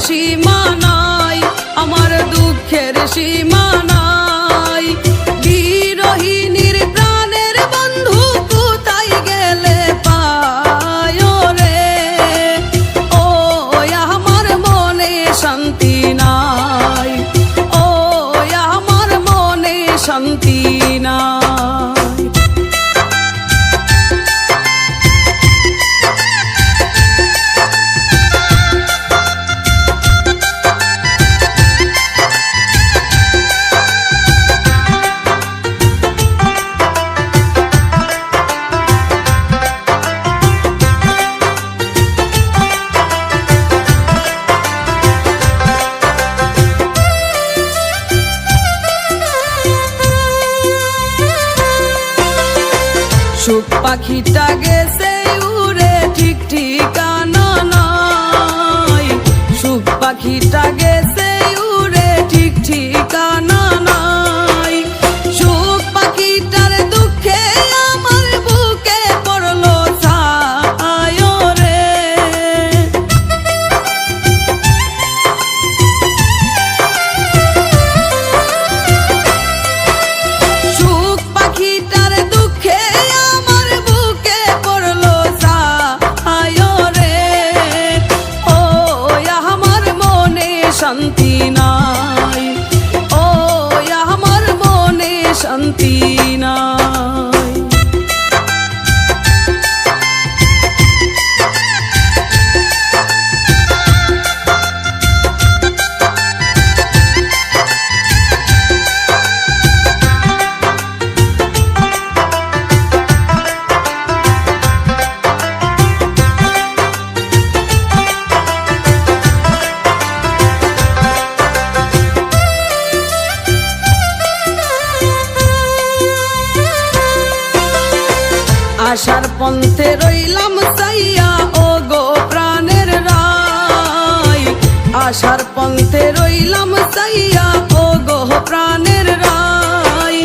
সীমা নাই, আমার দুঃখের সীমা নাই। বিরহিনীর প্রাণের বন্ধু কোথায় গেলে পায় রে? ও আমার মনে শান্তি নাই, ও আমার মনে শান্তি নাই। সুখ পাখিটা গেছে উড়ে, ঠিক ঠিকানা নাই। সুখ পাখিটা গেছে উড়ে, ঠিক ঠিকানা নাই। সুখ পাখিটার দুঃখে আমার বুকে পড়লো ছায় রে। সুখ পাখিটার দুঃখে শান্তি নাই, ও আমার মনে শান্তি নাই। আশার পন্থে রইলাম চাইয়া, ও গো প্রাণের রাই। আশার পন্থে রইলাম চাইয়া, ও গো প্রাণের রাই।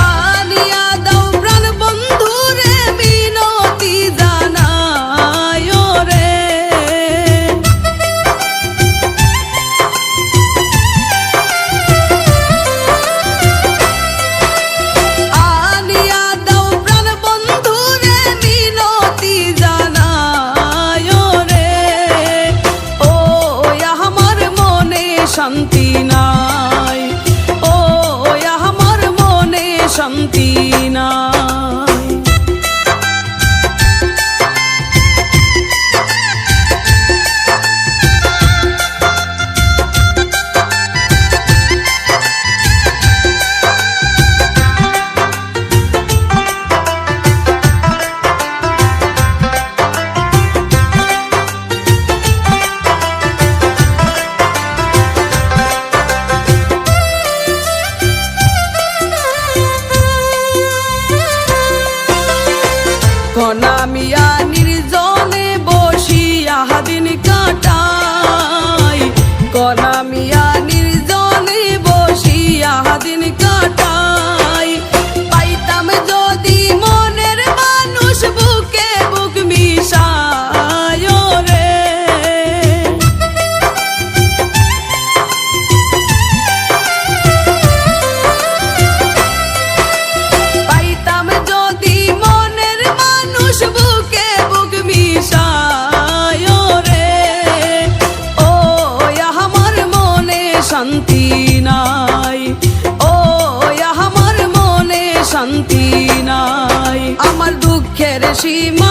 আনিয়া দাও প্রাণ বন্ধু রে, মিনতি জানায় রে। শান্তি নাই, ও আমার মনে শান্তি নাই। কনামিয়া নির্জনে বসিয়া দিন কাটাই, কনামিয়া নির্জনে বসিয়া দিন কাটাই। পাইতাম যদি মনের মানুষ বুকে বুক মিশায় রে। পাইতাম যদি মনের মানুষ বুকে বুক মিশায় রে। ও আমার মনে শান্তি নাই, ও আমার মনে শান্তি নাই। আমার দুঃখের সীমা